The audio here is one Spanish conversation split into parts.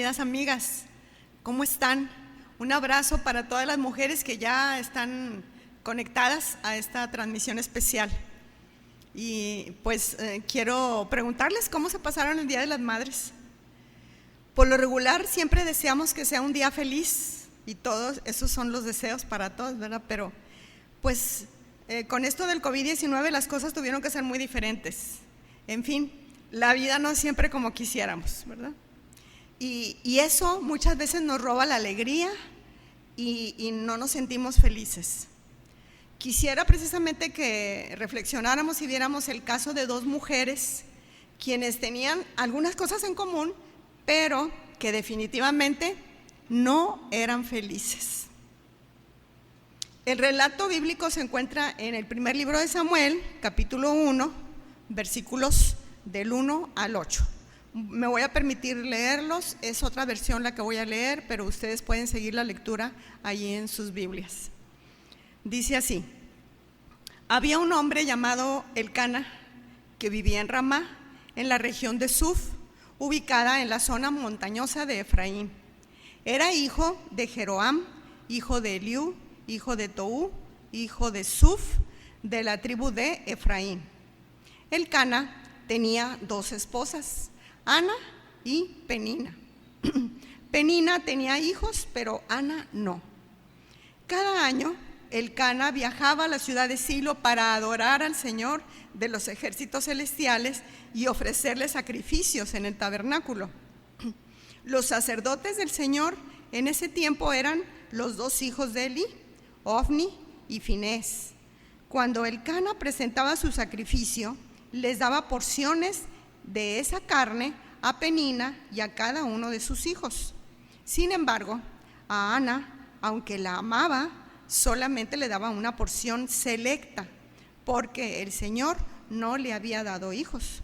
queridas amigas, ¿cómo están? Un abrazo para todas las mujeres que ya están conectadas a esta transmisión especial. Y pues quiero preguntarles cómo se pasaron el Día de las Madres. Por lo regular siempre deseamos que sea un día feliz y todos esos son los deseos para todos, ¿verdad? Pero pues con esto del COVID-19 las cosas tuvieron que ser muy diferentes. En fin, la vida no es siempre como quisiéramos, ¿verdad? Y eso muchas veces nos roba la alegría y no nos sentimos felices. Quisiera precisamente que reflexionáramos y viéramos el caso de dos mujeres quienes tenían algunas cosas en común, pero que definitivamente no eran felices. El relato bíblico se encuentra en el primer libro de Samuel, capítulo 1, versículos del 1 al 8. Me voy a permitir leerlos, es otra versión la que voy a leer, pero ustedes pueden seguir la lectura allí en sus Biblias. Dice así: había un hombre llamado Elcana que vivía en Ramá, en la región de Suf, ubicada en la zona montañosa de Efraín. Era hijo de Jeroam, hijo de Eliú, hijo de Toú, hijo de Suf, de la tribu de Efraín. Elcana tenía dos esposas, Ana y Penina. Penina tenía hijos, pero Ana no. Cada año, Elcana viajaba a la ciudad de Silo para adorar al Señor de los ejércitos celestiales y ofrecerle sacrificios en el tabernáculo. Los sacerdotes del Señor en ese tiempo eran los dos hijos de Elí, Ofni y Finés. Cuando Elcana presentaba su sacrificio, les daba porciones de esa carne a Penina y a cada uno de sus hijos. Sin embargo, a Ana, aunque la amaba, solamente le daba una porción selecta, porque el Señor no le había dado hijos.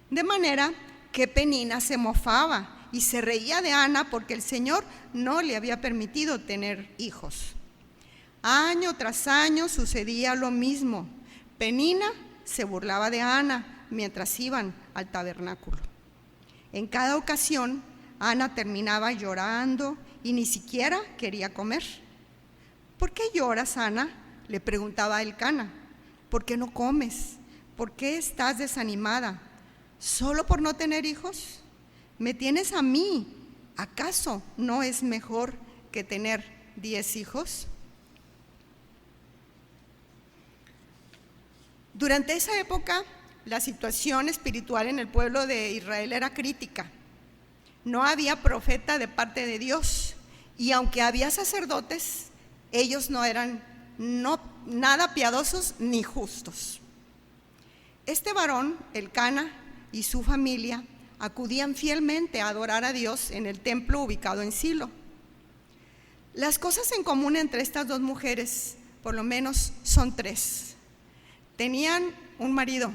De manera que Penina se mofaba y se reía de Ana porque el Señor no le había permitido tener hijos. Año tras año sucedía lo mismo. Penina se burlaba de Ana mientras iban al tabernáculo. En cada ocasión, Ana terminaba llorando y ni siquiera quería comer. ¿Por qué lloras, Ana?, le preguntaba Elcana. ¿Por qué no comes? ¿Por qué estás desanimada? ¿Solo por no tener hijos? ¿Me tienes a mí? ¿Acaso no es mejor que tener 10 hijos? Durante esa época, la situación espiritual en el pueblo de Israel era crítica. No había profeta de parte de Dios, y aunque había sacerdotes, ellos no eran nada piadosos ni justos. Este varón, Elcana, y su familia acudían fielmente a adorar a Dios en el templo ubicado en Silo. Las cosas en común entre estas dos mujeres, por lo menos, son tres. Tenían un marido,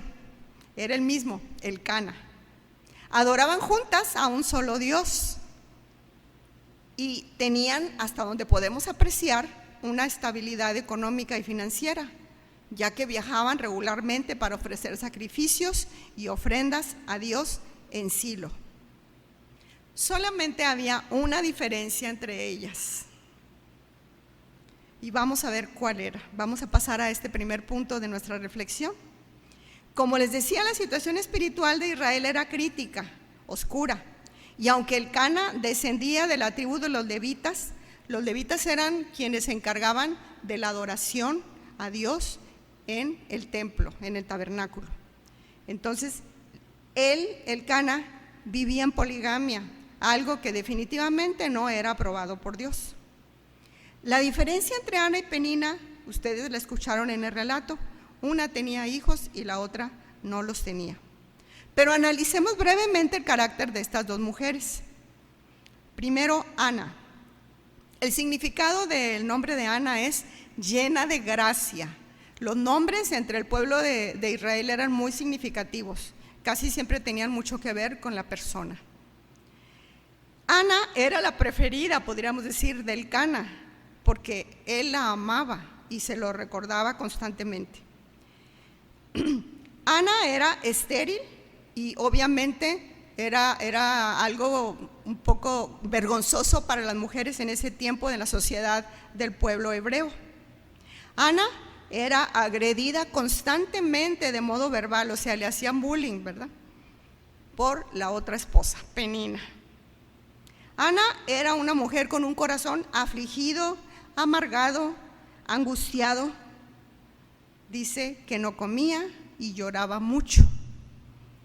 era el mismo, Elcana. Adoraban juntas a un solo Dios y tenían, hasta donde podemos apreciar, una estabilidad económica y financiera, ya que viajaban regularmente para ofrecer sacrificios y ofrendas a Dios en Silo. Solamente había una diferencia entre ellas. Y vamos a ver cuál era. Vamos a pasar a este primer punto de nuestra reflexión. Como les decía, la situación espiritual de Israel era crítica, oscura. Y aunque Elcana descendía de la tribu de los levitas eran quienes se encargaban de la adoración a Dios en el templo, en el tabernáculo. Entonces, Elcana, vivía en poligamia, algo que definitivamente no era aprobado por Dios. La diferencia entre Ana y Penina, ustedes la escucharon en el relato, una tenía hijos y la otra no los tenía. Pero analicemos brevemente el carácter de estas dos mujeres. Primero, Ana. El significado del nombre de Ana es llena de gracia. Los nombres entre el pueblo de Israel eran muy significativos, casi siempre tenían mucho que ver con la persona. Ana era la preferida, podríamos decir, de Elcana, porque él la amaba y se lo recordaba constantemente. Ana era estéril y obviamente era algo un poco vergonzoso para las mujeres en ese tiempo de la sociedad del pueblo hebreo. Ana era agredida constantemente de modo verbal, o sea, le hacían bullying, ¿verdad?, por la otra esposa, Penina. Ana era una mujer con un corazón afligido, amargado, angustiado. Dice que no comía y lloraba mucho.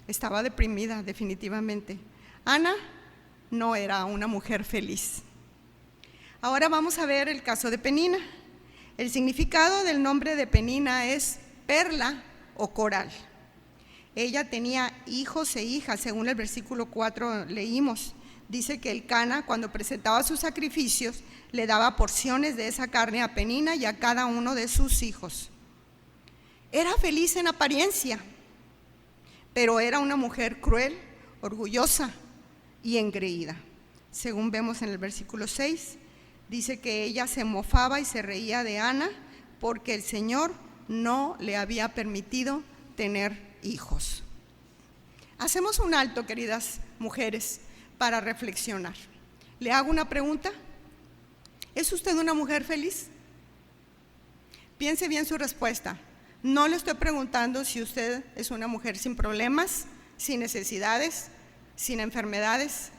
Estaba deprimida, definitivamente. Ana no era una mujer feliz. Ahora vamos a ver el caso de Penina. El significado del nombre de Penina es perla o coral. Ella tenía hijos e hijas, según el versículo 4 leímos. Dice que Elcana, cuando presentaba sus sacrificios, le daba porciones de esa carne a Penina y a cada uno de sus hijos. Era feliz en apariencia, pero era una mujer cruel, orgullosa y engreída. Según vemos en el versículo 6, dice que ella se mofaba y se reía de Ana porque el Señor no le había permitido tener hijos. Hacemos un alto, queridas mujeres, para reflexionar. Le hago una pregunta. ¿Es usted una mujer feliz? Piense bien su respuesta. No le estoy preguntando si usted es una mujer sin problemas, sin necesidades, sin enfermedades.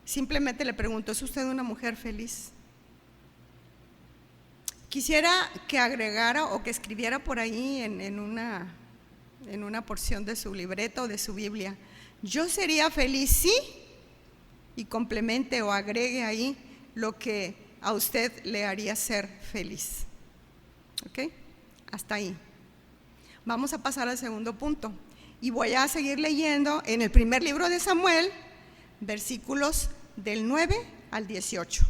Simplemente le pregunto, ¿es usted una mujer feliz? Quisiera que agregara o que escribiera por ahí en una porción de su libreta o de su Biblia: yo sería feliz sí, y complemente o agregue ahí lo que a usted le haría ser feliz. ¿Ok? Hasta ahí. Vamos a pasar al segundo punto y voy a seguir leyendo en el primer libro de Samuel, versículos del 9 al 18.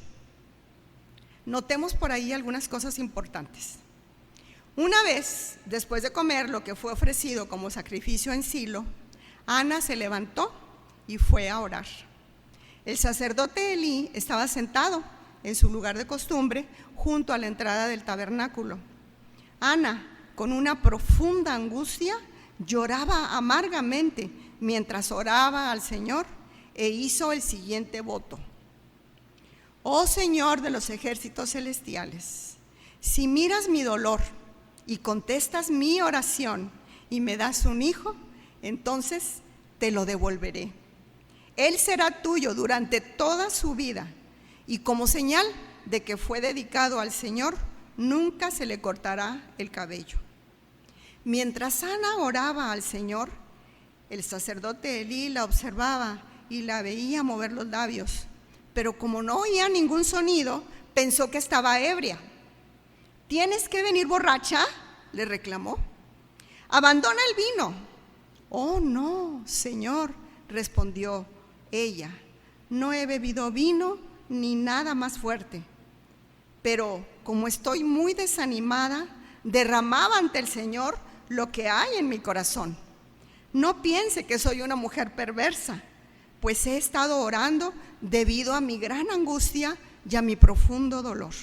Notemos por ahí algunas cosas importantes. Una vez, después de comer lo que fue ofrecido como sacrificio en Silo, Ana se levantó y fue a orar. El sacerdote Elí estaba sentado en su lugar de costumbre junto a la entrada del tabernáculo. Ana, con una profunda angustia, lloraba amargamente mientras oraba al Señor e hizo el siguiente voto: oh Señor de los ejércitos celestiales, si miras mi dolor y contestas mi oración y me das un hijo, entonces te lo devolveré. Él será tuyo durante toda su vida, y como señal de que fue dedicado al Señor, nunca se le cortará el cabello. Mientras Ana oraba al Señor, el sacerdote Elí la observaba y la veía mover los labios, pero como no oía ningún sonido, pensó que estaba ebria. ¿Tienes que venir borracha?, le reclamó. Abandona el vino. Oh, no, Señor, respondió ella, no he bebido vino ni nada más fuerte, pero como estoy muy desanimada, derramaba ante el Señor lo que hay en mi corazón. No piense que soy una mujer perversa, pues he estado orando debido a mi gran angustia y a mi profundo dolor.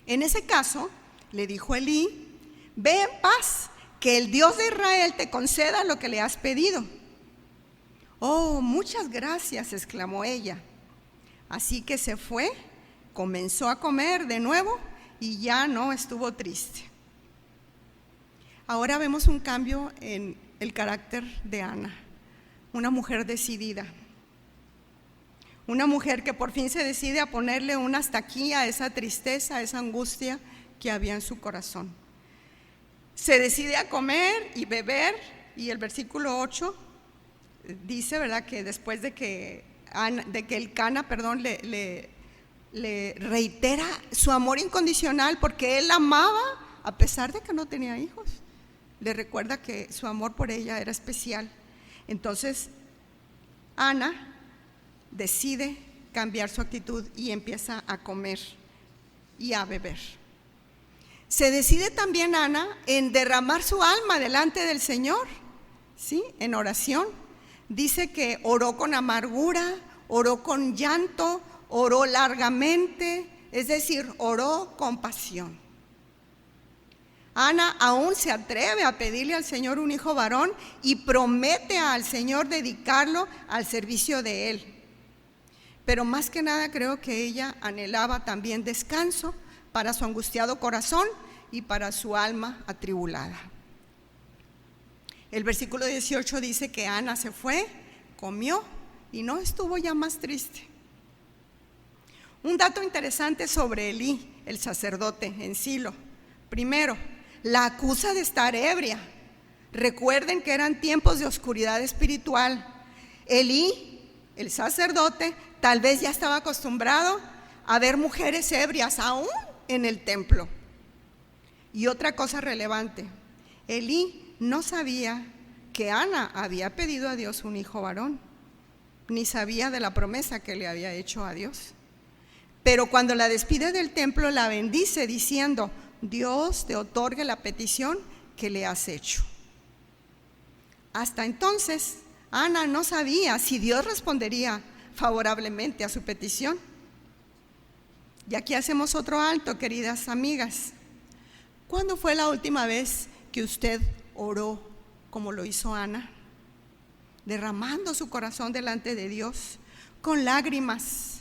En ese caso, le dijo Elí: ve en paz, que el Dios de Israel te conceda lo que le has pedido. Oh, muchas gracias, exclamó ella. Así que se fue, comenzó a comer de nuevo y ya no estuvo triste. Ahora vemos un cambio en el carácter de Ana, una mujer decidida, una mujer que por fin se decide a ponerle un hasta aquí a esa tristeza, a esa angustia que había en su corazón. Se decide a comer y beber, y el versículo 8 dice, ¿verdad?, que después de que Elcana, le reitera su amor incondicional porque él la amaba a pesar de que no tenía hijos. Le recuerda que su amor por ella era especial. Entonces, Ana decide cambiar su actitud y empieza a comer y a beber. Se decide también Ana en derramar su alma delante del Señor, ¿sí?, en oración. Dice que oró con amargura, oró con llanto, oró largamente, es decir, oró con pasión. Ana aún se atreve a pedirle al Señor un hijo varón y promete al Señor dedicarlo al servicio de Él. pero más que nada creo que ella anhelaba también descanso para su angustiado corazón y para su alma atribulada. El versículo 18 dice que Ana se fue, comió y no estuvo ya más triste. Un dato interesante sobre Elí, el sacerdote en Silo. Primero, la acusa de estar ebria. Recuerden que eran tiempos de oscuridad espiritual. Elí, el sacerdote, tal vez ya estaba acostumbrado a ver mujeres ebrias aún en el templo. Y otra cosa relevante, Elí no sabía que Ana había pedido a Dios un hijo varón, ni sabía de la promesa que le había hecho a Dios. Pero cuando la despide del templo, la bendice diciendo: Dios te otorgue la petición que le has hecho. Hasta entonces, Ana no sabía si Dios respondería favorablemente a su petición. Y aquí hacemos otro alto, queridas amigas. ¿Cuándo fue la última vez que usted oró como lo hizo Ana? Derramando su corazón delante de Dios, con lágrimas,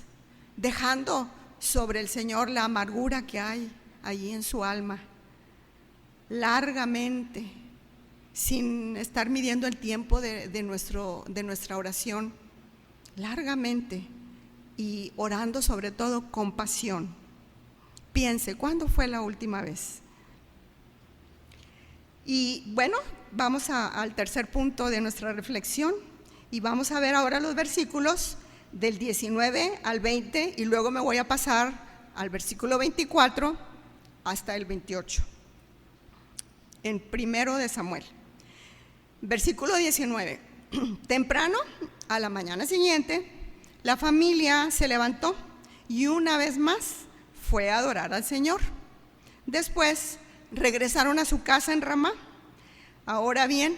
dejando sobre el Señor la amargura que hay allí en su alma, largamente, sin estar midiendo el tiempo de nuestra oración, largamente, y orando sobre todo con pasión. Piense, ¿cuándo fue la última vez? Y bueno, vamos al tercer punto de nuestra reflexión y vamos a ver ahora los versículos del 19 al 20 y luego me voy a pasar al versículo 24 hasta el 28, en primero de Samuel. Versículo 19. Temprano, a la mañana siguiente, la familia se levantó y una vez más fue a adorar al Señor. Después regresaron a su casa en Ramá. Ahora bien,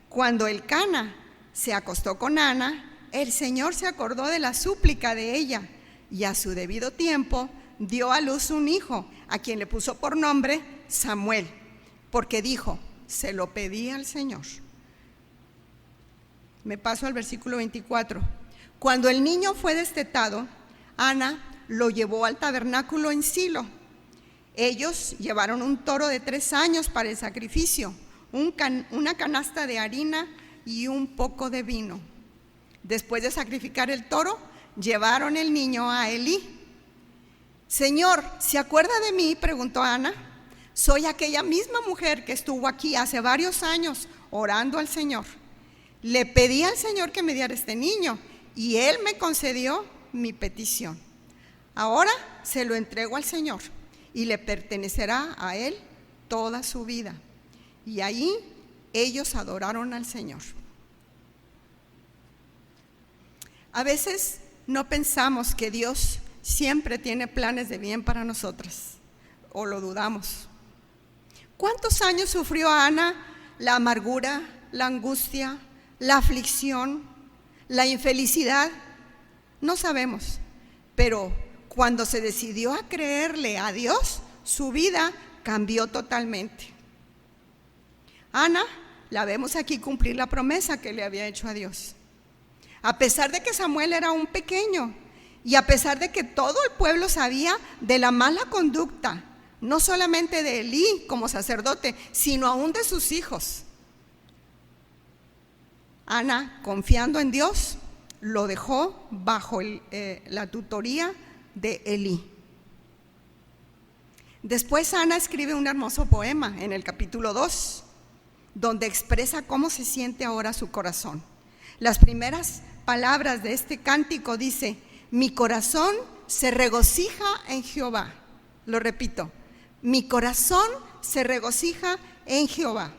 cuando Elcana se acostó con Ana, el Señor se acordó de la súplica de ella y a su debido tiempo dio a luz un hijo, a quien le puso por nombre Samuel, porque dijo: se lo pedí al Señor. Me paso al versículo 24. Cuando el niño fue destetado, Ana lo llevó al tabernáculo en Silo. Ellos llevaron un toro de 3 años para el sacrificio, una canasta de harina y un poco de vino. Después de sacrificar el toro, llevaron el niño a Elí. Señor, ¿se acuerda de mí?, preguntó Ana. Soy aquella misma mujer que estuvo aquí hace varios años orando al Señor. Le pedí al Señor que me diera este niño y Él me concedió mi petición. Ahora se lo entrego al Señor y le pertenecerá a Él toda su vida. Y allí ellos adoraron al Señor. A veces no pensamos que Dios siempre tiene planes de bien para nosotras, o lo dudamos. ¿Cuántos años sufrió Ana la amargura, la angustia, la aflicción, la infelicidad? No sabemos, pero cuando se decidió a creerle a Dios, su vida cambió totalmente. Ana, la vemos aquí cumplir la promesa que le había hecho a Dios. A pesar de que Samuel era un pequeño y a pesar de que todo el pueblo sabía de la mala conducta, no solamente de Elí como sacerdote, sino aún de sus hijos, Ana, confiando en Dios, lo dejó bajo la tutoría de Elí. Después Ana escribe un hermoso poema en el capítulo 2, donde expresa cómo se siente ahora su corazón. Las primeras palabras de este cántico dice: mi corazón se regocija en Jehová. Lo repito, mi corazón se regocija en Jehová.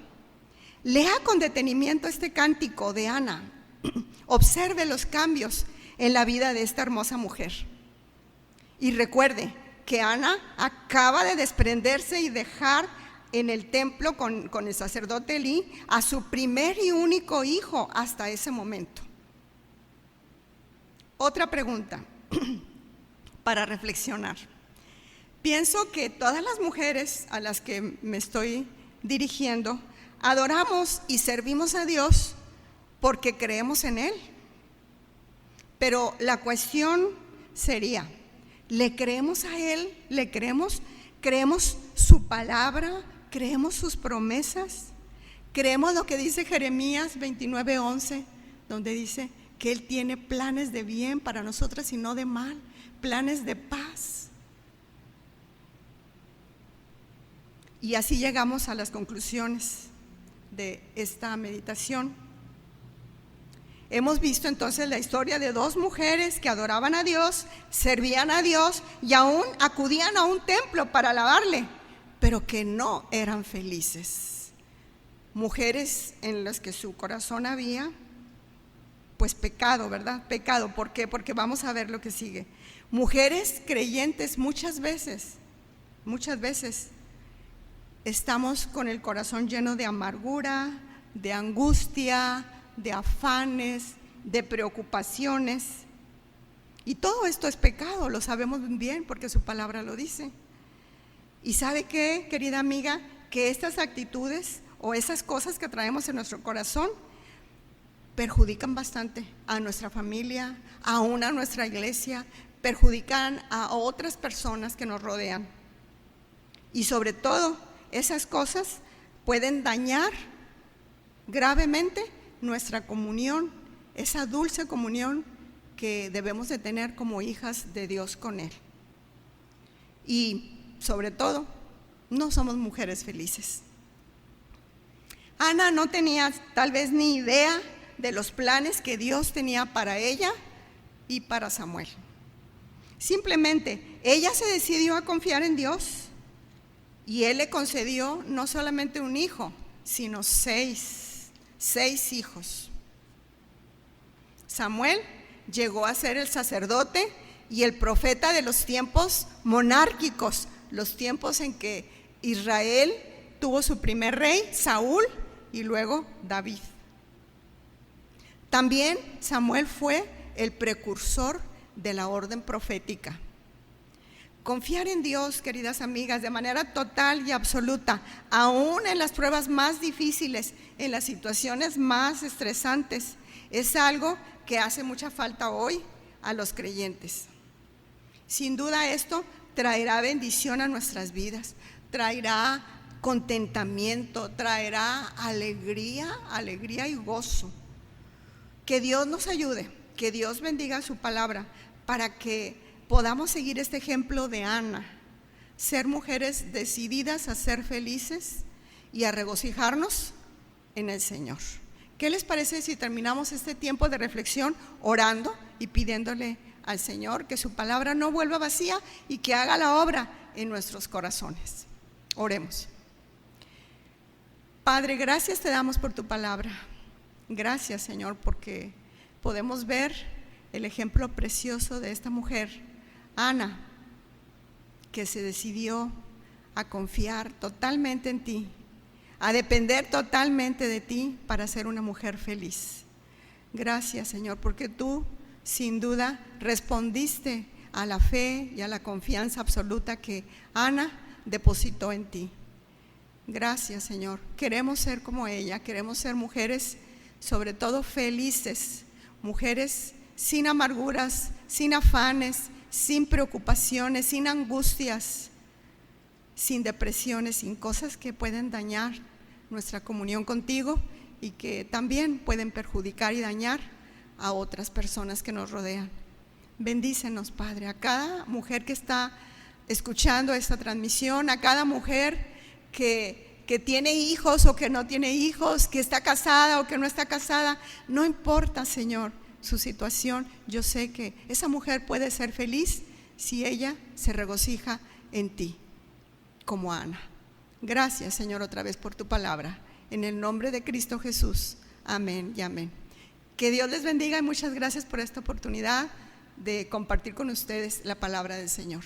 Lea con detenimiento este cántico de Ana. Observe los cambios en la vida de esta hermosa mujer. Y recuerde que Ana acaba de desprenderse y dejar en el templo con el sacerdote Elí a su primer y único hijo hasta ese momento. Otra pregunta para reflexionar. Pienso que todas las mujeres a las que me estoy dirigiendo adoramos y servimos a Dios porque creemos en Él. Pero la cuestión sería: ¿le creemos a Él? ¿Le creemos? ¿Creemos su palabra? ¿Creemos sus promesas? ¿Creemos lo que dice Jeremías 29:11, donde dice que Él tiene planes de bien para nosotras y no de mal, planes de paz? Y así llegamos a las conclusiones de esta meditación. Hemos visto entonces la historia de dos mujeres que adoraban a Dios, servían a Dios y aún acudían a un templo para alabarle, pero que no eran felices. Mujeres en las que su corazón había, pues, pecado, ¿verdad? Pecado. ¿Por qué? Porque vamos a ver lo que sigue. Mujeres creyentes muchas veces estamos con el corazón lleno de amargura, de angustia, de afanes, de preocupaciones. Y todo esto es pecado, lo sabemos bien porque su palabra lo dice. ¿Y sabe qué, querida amiga? Que estas actitudes o esas cosas que traemos en nuestro corazón perjudican bastante a nuestra familia, aún a nuestra iglesia, perjudican a otras personas que nos rodean. Y sobre todo, esas cosas pueden dañar gravemente nuestra comunión, esa dulce comunión que debemos de tener como hijas de Dios con Él. Y sobre todo, no somos mujeres felices. Ana no tenía tal vez ni idea de los planes que Dios tenía para ella y para Samuel. Simplemente ella se decidió a confiar en Dios y Él le concedió no solamente un hijo, sino seis hijos. Samuel llegó a ser el sacerdote y el profeta de los tiempos monárquicos, los tiempos en que Israel tuvo su primer rey, Saúl, y luego David. También Samuel fue el precursor de la orden profética. Confiar en Dios, queridas amigas, de manera total y absoluta, aún en las pruebas más difíciles, en las situaciones más estresantes, es algo que hace mucha falta hoy a los creyentes. Sin duda esto traerá bendición a nuestras vidas, traerá contentamiento, traerá alegría y gozo. Que Dios nos ayude, que Dios bendiga su palabra para que podamos seguir este ejemplo de Ana, ser mujeres decididas a ser felices y a regocijarnos en el Señor. ¿Qué les parece si terminamos este tiempo de reflexión orando y pidiéndole al Señor que su palabra no vuelva vacía y que haga la obra en nuestros corazones? Oremos. Padre, gracias te damos por tu palabra. Gracias, Señor, porque podemos ver el ejemplo precioso de esta mujer, Ana, que se decidió a confiar totalmente en ti, a depender totalmente de ti para ser una mujer feliz. Gracias, Señor, porque tú sin duda respondiste a la fe y a la confianza absoluta que Ana depositó en ti. Gracias, Señor. Queremos ser como ella, queremos ser mujeres sobre todo felices, mujeres sin amarguras, sin afanes, sin preocupaciones, sin angustias, sin depresiones, sin cosas que pueden dañar nuestra comunión contigo y que también pueden perjudicar y dañar a otras personas que nos rodean. Bendícenos, Padre, a cada mujer que está escuchando esta transmisión, a cada mujer que tiene hijos o que no tiene hijos, que está casada o que no está casada. No importa, Señor, su situación. Yo sé que esa mujer puede ser feliz si ella se regocija en ti, como Ana. Gracias, Señor, otra vez por tu palabra. En el nombre de Cristo Jesús. Amén y amén. Que Dios les bendiga y muchas gracias por esta oportunidad de compartir con ustedes la palabra del Señor.